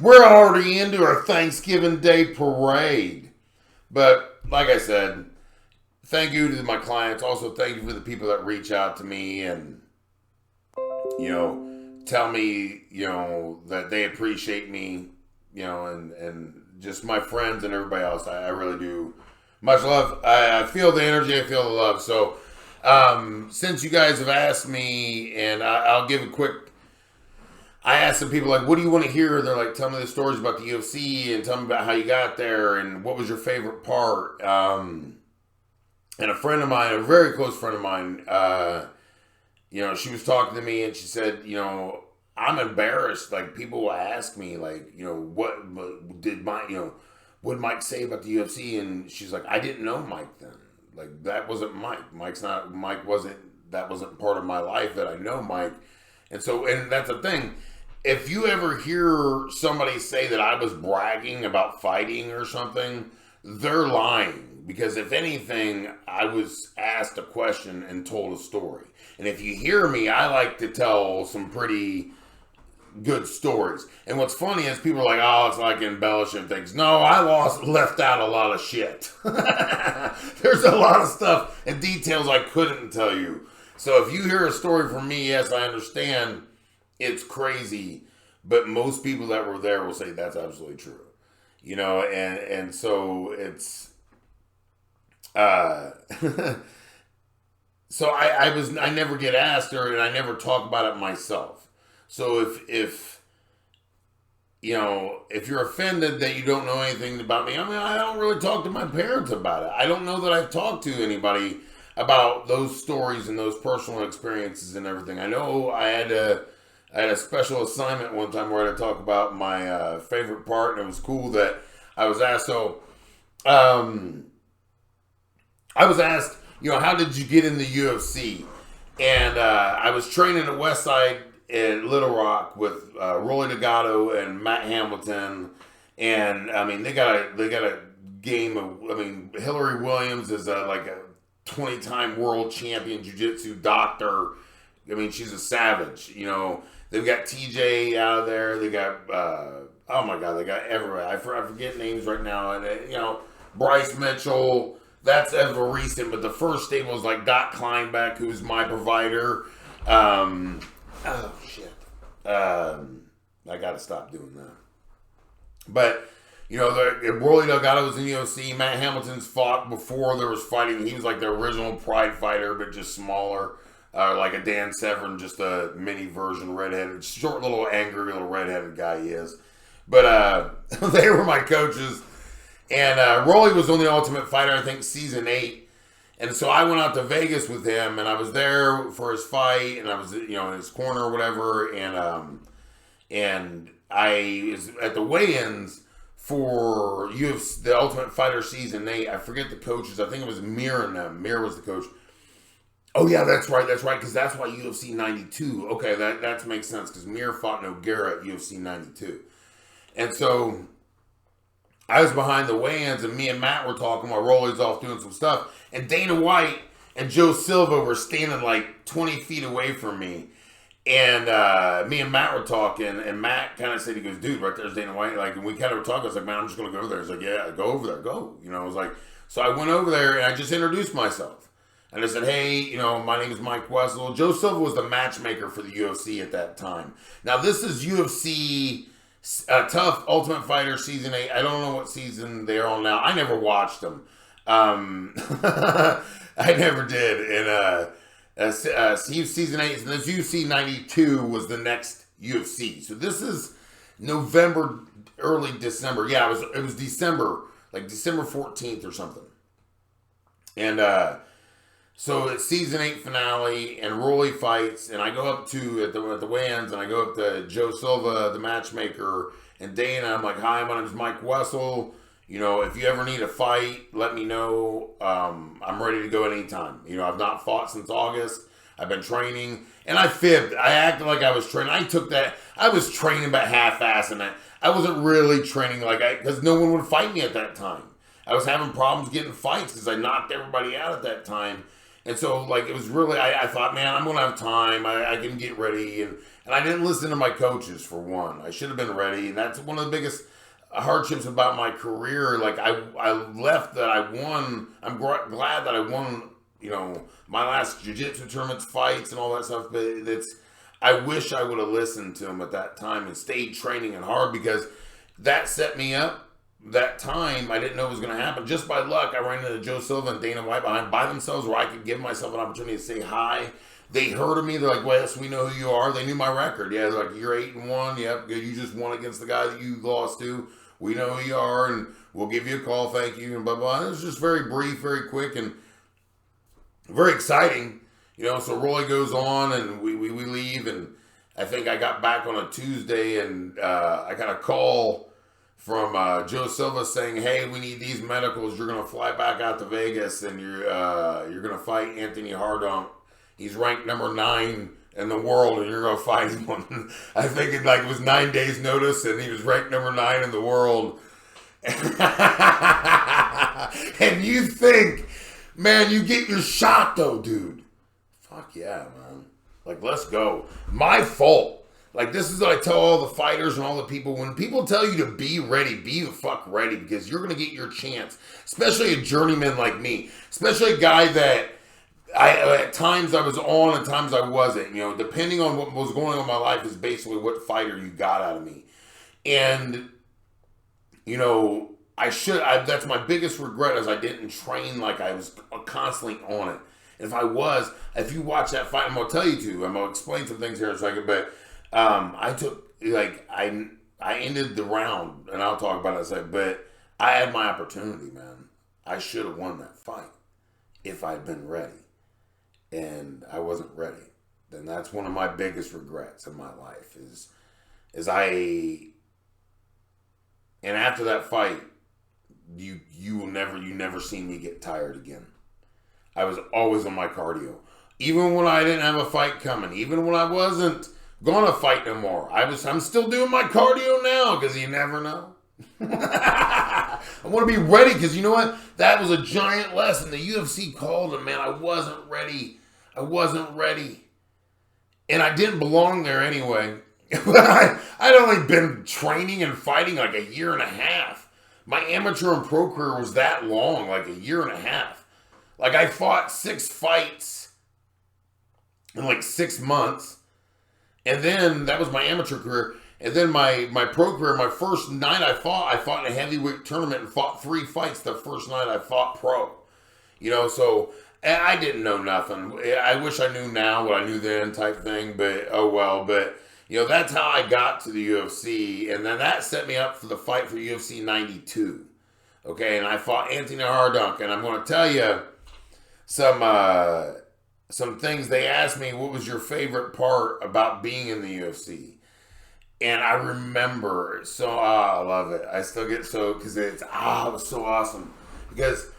We're already into our Thanksgiving Day parade. But like I said, thank you to my clients. Also, thank you for the people that reach out to me and, tell me, that they appreciate me, and just my friends and everybody else. I really do. Much love. I feel the energy. I feel the love. So, since you guys have asked me, and I'll give a quick. I asked some people, like, what do you want to hear? They're like, tell me the stories about the UFC and tell me about how you got there and what was your favorite part. And a friend of mine, a very close friend of mine, she was talking to me and she said, I'm embarrassed. Like, people will ask me, like, what did what did Mike say about the UFC? And she's like, I didn't know Mike then. Like, that wasn't Mike. That wasn't part of my life that I know Mike. And so, and that's the thing. If you ever hear somebody say that I was bragging about fighting or something, they're lying. Because if anything, I was asked a question and told a story. And if you hear me, I like to tell some pretty good stories. And what's funny is people are like, oh, it's like embellishing things. No, I left out a lot of shit. There's a lot of stuff and details I couldn't tell you. So if you hear a story from me, yes, I understand it's crazy, but most people that were there will say that's absolutely true. And so it's so I never get asked and I never talk about it myself. So if you're offended that you don't know anything about me, I don't really talk to my parents about it. I don't know that I've talked to anybody about those stories and those personal experiences and everything. I know I had a special assignment one time where I had to talk about my favorite part, and it was cool that I was asked. So, I was asked, how did you get in the UFC? And I was training at Westside in Little Rock with Rolly Delgado and Matt Hamilton, and they got a game of. Hillary Williams is like a 20-time world champion jiu-jitsu doctor. She's a savage. They've got TJ out of there. They got oh my god, they got everywhere. I forget names right now. And Bryce Mitchell. That's ever recent, but the first stable was like Doc Kleinbeck, who's my provider. Oh shit. I got to stop doing that. But Rolly Delgado was in the UFC. Matt Hamilton's fought before there was fighting. He was like the original Pride fighter, but just smaller. Like a Dan Severn, just a mini version, redheaded, short little angry little redheaded guy he is. But they were my coaches. And Rolly was on the Ultimate Fighter, I think, season 8. And so I went out to Vegas with him, and I was there for his fight, and I was, in his corner or whatever. And I was at the weigh-ins for UFC, the Ultimate Fighter season 8. I forget the coaches. I think it was Mir and them. Mir was the coach. Oh, yeah, that's right, because that's why UFC 92. Okay, that makes sense, because Mir fought Nogueira at UFC 92. And so I was behind the weigh-ins, and me and Matt were talking while Rolly's off doing some stuff. And Dana White and Joe Silva were standing like 20 feet away from me. And me and Matt were talking, and Matt kind of said, he goes, dude, right there's Dana White. Like, and we kind of were talking. I was like, man, I'm just going to go over there. He's like, yeah, go over there, go. I was like, so I went over there, and I just introduced myself. And I said, hey, my name is Mike Wessel. Joe Silva was the matchmaker for the UFC at that time. Now, this is UFC Tough Ultimate Fighter Season 8. I don't know what season they're on now. I never watched them. I never did. And Season 8, and this UFC 92 was the next UFC. So this is November, early December. Yeah, it was December, like December 14th or something. And so it's season 8 finale, and Rolly fights, and I go up to at the weigh-ins, and I go up to Joe Silva, the matchmaker, and Dana. I'm like, hi, my name is Mike Wessel. If you ever need a fight, let me know. I'm ready to go anytime. I've not fought since August. I've been training, and I fibbed. I acted like I was training. I was training but half-assing it. I wasn't really training because no one would fight me at that time. I was having problems getting fights because I knocked everybody out at that time. And so, like, it was really, I thought, man, I'm going to have time. I can get ready. And I didn't listen to my coaches, for one. I should have been ready. And that's one of the biggest hardships about my career. Like, I left that I won. I'm glad that I won, you know, my last jiu-jitsu tournaments, fights, and all that stuff. But I wish I would have listened to them at that time and stayed training and hard, because that set me up. That time, I didn't know it was going to happen. Just by luck, I ran into Joe Silva and Dana White by themselves, where I could give myself an opportunity to say hi. They heard of me. They're like, well, yes, we know who you are. They knew my record. Yeah, they're like, you're 8-1. Yep, good. You just won against the guy that you lost to. We know who you are, and we'll give you a call. Thank you, and blah, blah. It was just very brief, very quick, and very exciting. You know, so Roy goes on, and we leave, and I think I got back on a Tuesday, and I got a call from Joe Silva saying, hey, we need these medicals. You're going to fly back out to Vegas, and you're going to fight Anthony Hardonk. He's ranked number 9 in the world, and you're going to fight him. I think it was 9 days notice, and he was ranked number 9 in the world. And you think, man, you get your shot, though, dude. Fuck yeah, man. Like, let's go. My fault. Like, this is what I tell all the fighters and all the people. When people tell you to be ready, be the fuck ready, because you're going to get your chance. Especially a journeyman like me. Especially a guy that at times I was on and times I wasn't. You know, depending on what was going on in my life is basically what fighter you got out of me. And, you know, that's my biggest regret, is I didn't train like I was constantly on it. And if you watch that fight, I'm going to tell you to. I'm going to explain some things here in a second, but I ended the round, and I'll talk about it in a second, but I had my opportunity, man. I should have won that fight if I'd been ready, and I wasn't ready. And that's one of my biggest regrets in my life and after that fight, you never see me get tired again. I was always on my cardio. Even when I didn't have a fight coming, even when I wasn't gonna fight no more, I'm still doing my cardio now, because you never know. I want to be ready, because you know what? That was a giant lesson. The UFC called it, man. I wasn't ready. And I didn't belong there anyway. I'd only been training and fighting like a year and a half. My amateur and pro career was that long, like a year and a half. Like, I fought 6 fights in like 6 months. And then that was my amateur career. And then my pro career, my first night I fought in a heavyweight tournament and fought 3 fights the first night I fought pro. You know, so I didn't know nothing. I wish I knew now what I knew then, type thing, but oh well. But, you know, that's how I got to the UFC. And then that set me up for the fight for UFC 92. Okay, and I fought Anthony Hardonk. And I'm going to tell you some things. They asked me, what was your favorite part about being in the UFC? And I remember, I love it. I still get because it was so awesome. Because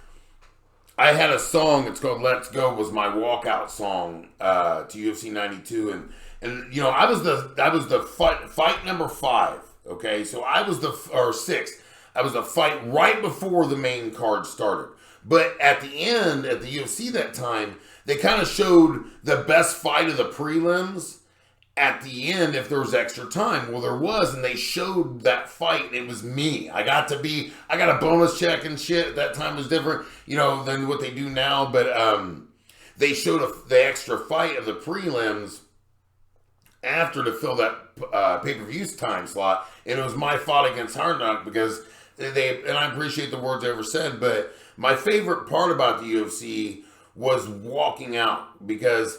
I had a song, it's called Let's Go, was my walkout song to UFC 92. And you know, I was the fight number 5. Okay, so I was or 6. I was the fight right before the main card started. But at the end, at the UFC that time, they kind of showed the best fight of the prelims at the end if there was extra time. Well, there was, and they showed that fight, and it was me. I got a bonus check and shit. At that time was different, you know, than what they do now. But they showed the extra fight of the prelims after to fill that pay-per-view time slot, and it was my fight against Hardonk, because and I appreciate the words they ever said, but my favorite part about the UFC was walking out, because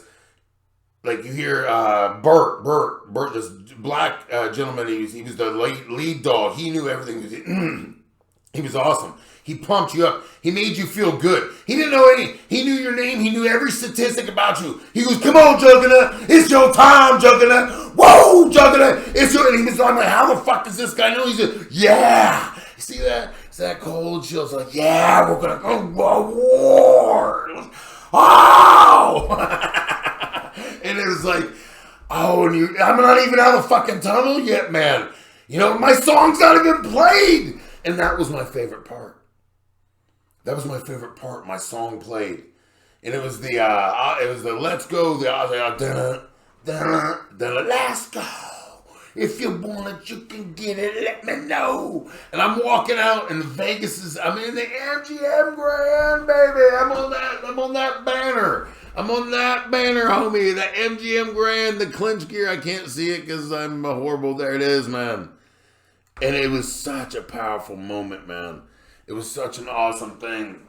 like you hear Bert, this black gentleman, he was the lead dog. He knew everything. He was awesome. He pumped you up. He made you feel good. He didn't know any. He knew your name. He knew every statistic about you. He goes, "Come on, Juggernaut. It's your time, Juggernaut. Whoa, Juggernaut. It's your." And he was like, "How the fuck does this guy know?" He said, "Yeah. You see that? It's that cold chill." It's like, "Yeah, we're gonna go to war." Oh! And it was like, oh, and I'm not even out of the fucking tunnel yet, man. You know, my song's not even played. And that was my favorite part. That was my favorite part. My song played. And it was the Let's Go, let's go. If you want it, you can get it. Let me know. And I'm walking out, and I'm in the MGM Grand, baby. I'm on that banner. I'm on that banner, homie. The MGM Grand, the clinch gear. I can't see it because I'm horrible. There it is, man. And it was such a powerful moment, man. It was such an awesome thing.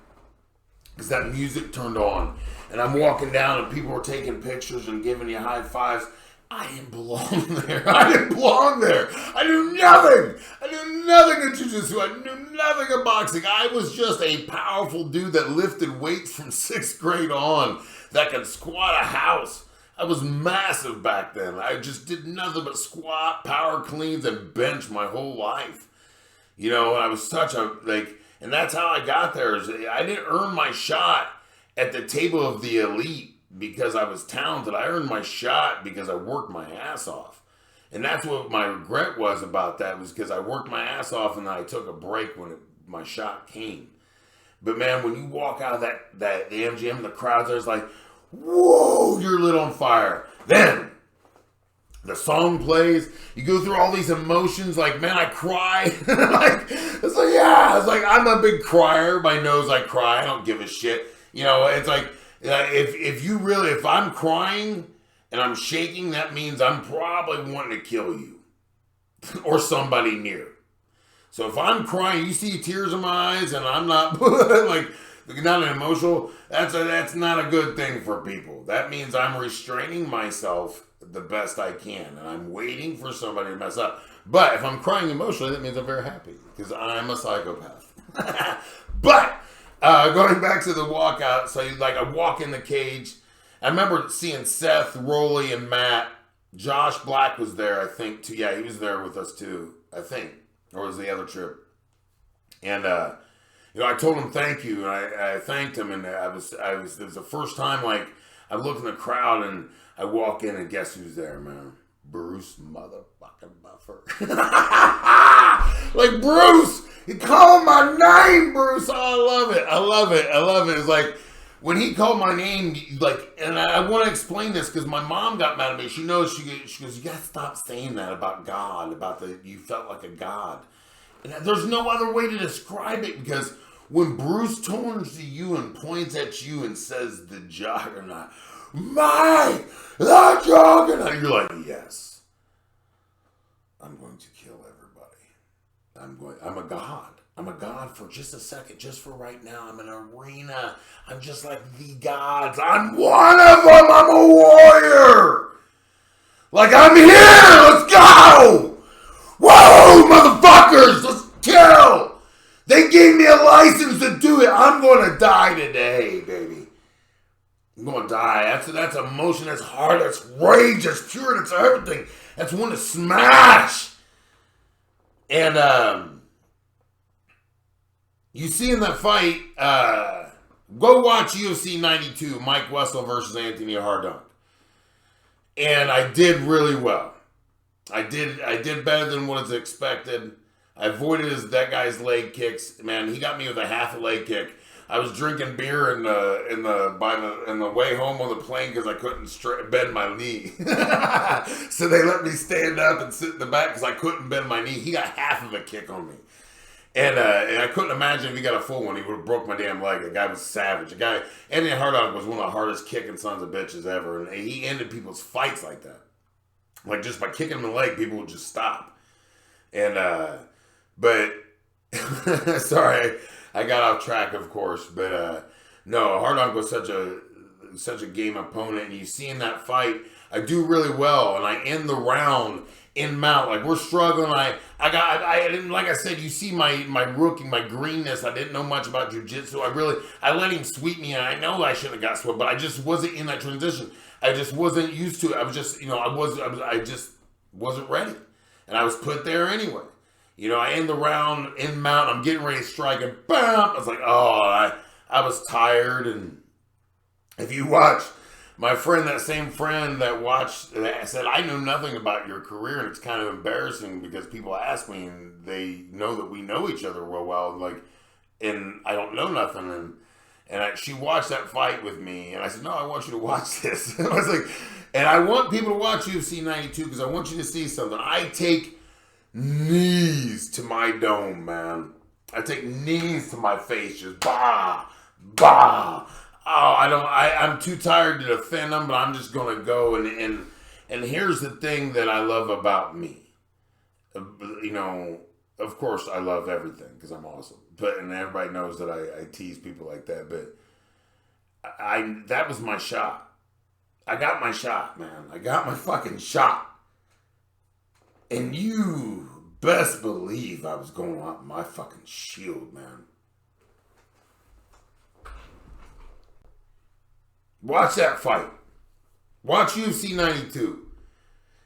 Because that music turned on. And I'm walking down, and people were taking pictures and giving you high fives. I didn't belong there. I didn't belong there. I knew nothing. I knew nothing of jiu-jitsu. I knew nothing of boxing. I was just a powerful dude that lifted weights from 6th grade on, that could squat a house. I was massive back then. I just did nothing but squat, power cleans, and bench my whole life. You know, I was such a, and that's how I got there. I didn't earn my shot at the table of the elite because I was talented. I earned my shot because I worked my ass off. And that's what my regret was about that, was because I worked my ass off and then I took a break when my shot came. But man, when you walk out of the MGM, the crowds there's like, whoa, you're lit on fire. Then the song plays, you go through all these emotions, like, man, I cry. It's like, I'm a big crier. My nose, I cry. I don't give a shit. You know, it's like, if I'm crying and I'm shaking, that means I'm probably wanting to kill you or somebody near. So if I'm crying, you see tears in my eyes and I'm not not emotional, that's not a good thing for people. That means I'm restraining myself the best I can and I'm waiting for somebody to mess up. But if I'm crying emotionally, that means I'm very happy because I'm a psychopath. But going back to the walkout, so I walk in the cage. I remember seeing Seth, Rolly, and Matt. Josh Black was there, I think, too. Yeah, he was there with us, too, I think. Or was the other trip. And, I told him thank you, and I thanked him, and it was the first time, I look in the crowd, and I walk in, and guess who's there, man? Bruce motherfucking Buffer. Bruce! He called my name, Bruce. Oh, I love it. It's like, when he called my name, and I want to explain this because my mom got mad at me. She knows, she goes, you got to stop saying that about God, you felt like a god. And there's no other way to describe it, because when Bruce turns to you and points at you and says the juggernaut, Mike, the juggernaut, you're like, yes, I'm going to kill everybody. I'm a god. I'm a god for just a second, just for right now. I'm in an arena. I'm just like the gods. I'm one of them. I'm a warrior. I'm here. Let's go. Whoa, motherfuckers. Let's kill. They gave me a license to do it. I'm going to die today, baby. I'm going to die. That's emotion. That's heart. That's rage. That's pure. That's everything. That's one to smash. And, you see in that fight, go watch UFC 92, Mike Wessel versus Anthony Hardunk. And I did really well. I did better than what was expected. I avoided that guy's leg kicks. Man, he got me with a half a leg kick. I was drinking beer in the way home on the plane because I couldn't bend my knee. So they let me stand up and sit in the back because I couldn't bend my knee. He got half of a kick on me. And I couldn't imagine if he got a full one, he would have broke my damn leg. The guy was savage. Anthony Hardunk was one of the hardest kicking sons of bitches ever. And he ended people's fights like that. Just by kicking him in the leg, people would just stop. And, but, sorry, I got off track, of course. But, no, Hardunk was such a game opponent. And you see in that fight, I do really well. And I end the round in mount, we're struggling. I didn't, like I said, you see my rookie, my greenness. I didn't know much about jiu-jitsu. I let him sweep me, and I know I shouldn't have got swept, but I just wasn't in that transition. I just wasn't used to it. I was just, I just wasn't ready, and I was put there anyway. I end the round in mount. I'm getting ready to strike, and bam! I was like, oh, I was tired, and if you watch. My friend, that same friend that watched, that said, I know nothing about your career, and it's kind of embarrassing because people ask me, and they know that we know each other real well, and I don't know nothing, And she watched that fight with me, and I said, no, I want you to watch this. I was like, and I want people to watch UFC 92 because I want you to see something. I take knees to my dome, man. I take knees to my face, just bah, bah. Oh, I'm too tired to defend them, but I'm just going to go. And here's the thing that I love about me. You know, of course, I love everything because I'm awesome. And everybody knows that I tease people like that. But that was my shot. I got my shot, man. I got my fucking shot. And you best believe I was going out my fucking shield, man. Watch that fight. Watch UFC 92.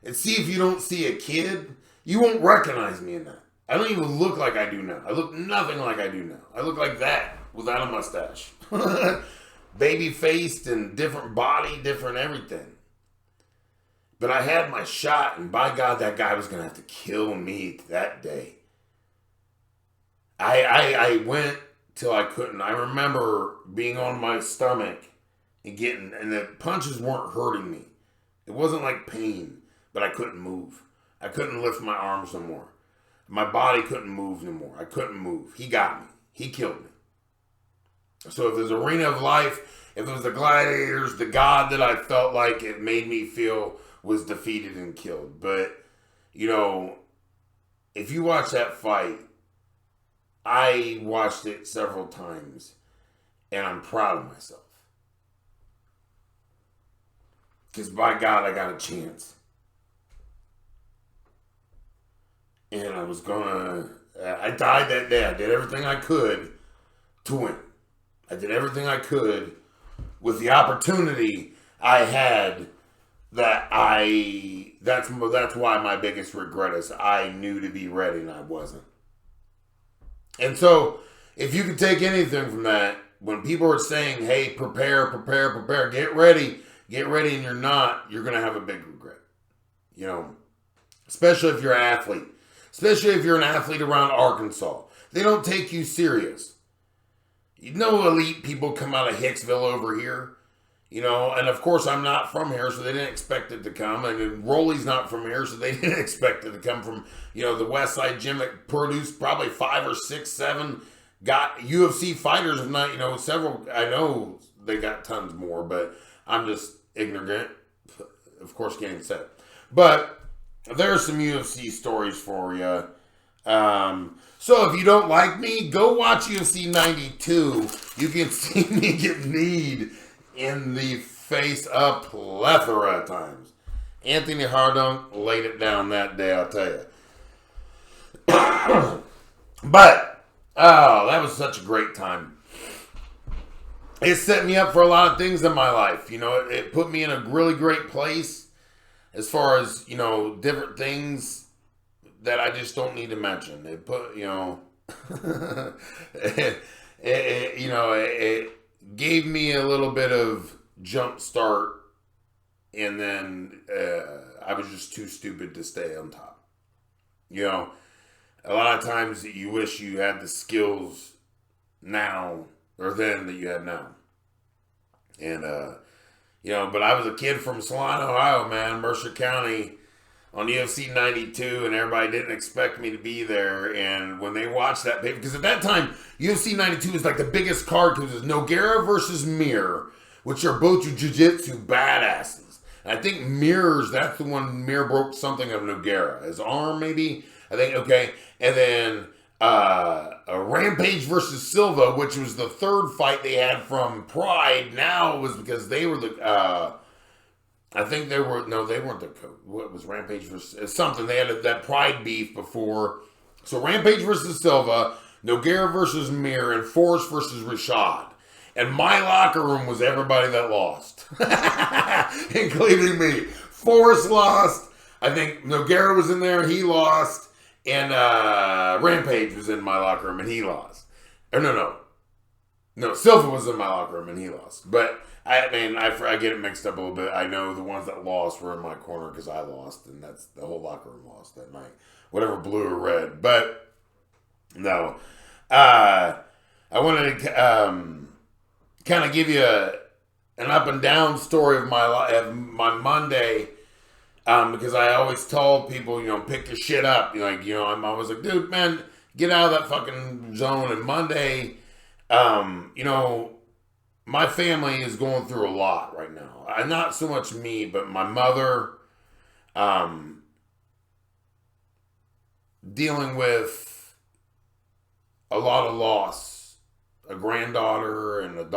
And see if you don't see a kid, you won't recognize me in that. I don't even look like I do now. I look nothing like I do now. I look like that without a mustache. Baby-faced and different body, different everything. But I had my shot, and by God, that guy was going to have to kill me that day. I went till I couldn't. I remember being on my stomach and the punches weren't hurting me. It wasn't like pain, but I couldn't move. I couldn't lift my arms no more. My body couldn't move no more. I couldn't move. He got me. He killed me. So if there's Arena of Life, if it was the Gladiators, the God that I felt like it made me feel was defeated and killed. But, you know, if you watch that fight, I watched it several times, and I'm proud of myself. Because by God, I got a chance. And I died that day. I did everything I could to win. I did everything I could with the opportunity I had that's why my biggest regret is I knew to be ready and I wasn't. And so, if you could take anything from that, when people are saying, hey, prepare, get ready, and you're not, you're going to have a big regret. You know, especially if you're an athlete. Especially if you're an athlete around Arkansas. They don't take you serious. You know, elite people come out of Hicksville over here. You know, and of course I'm not from here, so they didn't expect it to come. And Rolly's not from here, so they didn't expect it to come from, you know, the West Side Gym that produced probably 5 or 6, 7 got UFC fighters, if not, you know, several. I know they got tons more, but I'm just ignorant. Of course, getting set. But there's some UFC stories for you. So if you don't like me, go watch UFC 92. You can see me get kneed in the face a plethora of times. Anthony Hardunk laid it down that day, I'll tell you. But, oh, that was such a great time. It set me up for a lot of things in my life. You know, it put me in a really great place as far as, you know, different things that I just don't need to mention. It put, you know, it gave me a little bit of jump start, and then I was just too stupid to stay on top. You know, a lot of times you wish you had the skills now or then that you had now. And, you know, but I was a kid from Salina, Ohio, man, Mercer County, on UFC 92, and everybody didn't expect me to be there. And when they watched that paper, because at that time, UFC 92 was like the biggest card, because it was Nogueira versus Mir, which are both jiu-jitsu badasses. And I think Mir's, that's the one, Mir broke something of Nogueira. His arm, maybe? I think, okay. And then a Rampage versus Silva, which was the third fight they had from Pride. Now it was because they were the... I think they were, no, they weren't the, what was Rampage versus, something. They had that Pride beef before. So Rampage versus Silva, Nogueira versus Mir, and Forrest versus Rashad. And my locker room was everybody that lost. Including me. Forrest lost. I think Nogueira was in there, he lost. And Rampage was in my locker room and he lost. Or no, Silva was in my locker room and he lost. But I mean, I get it mixed up a little bit. I know the ones that lost were in my corner because I lost, and that's the whole locker room lost that night. Whatever, blue or red. But no, I wanted to. kind of give you an up and down story of my life, my Monday. Because I always told people, pick your shit up. I'm always like, dude, man, get out of that fucking zone. And Monday, my family is going through a lot right now. Not so much me, but my mother, dealing with a lot of loss, a granddaughter and a daughter.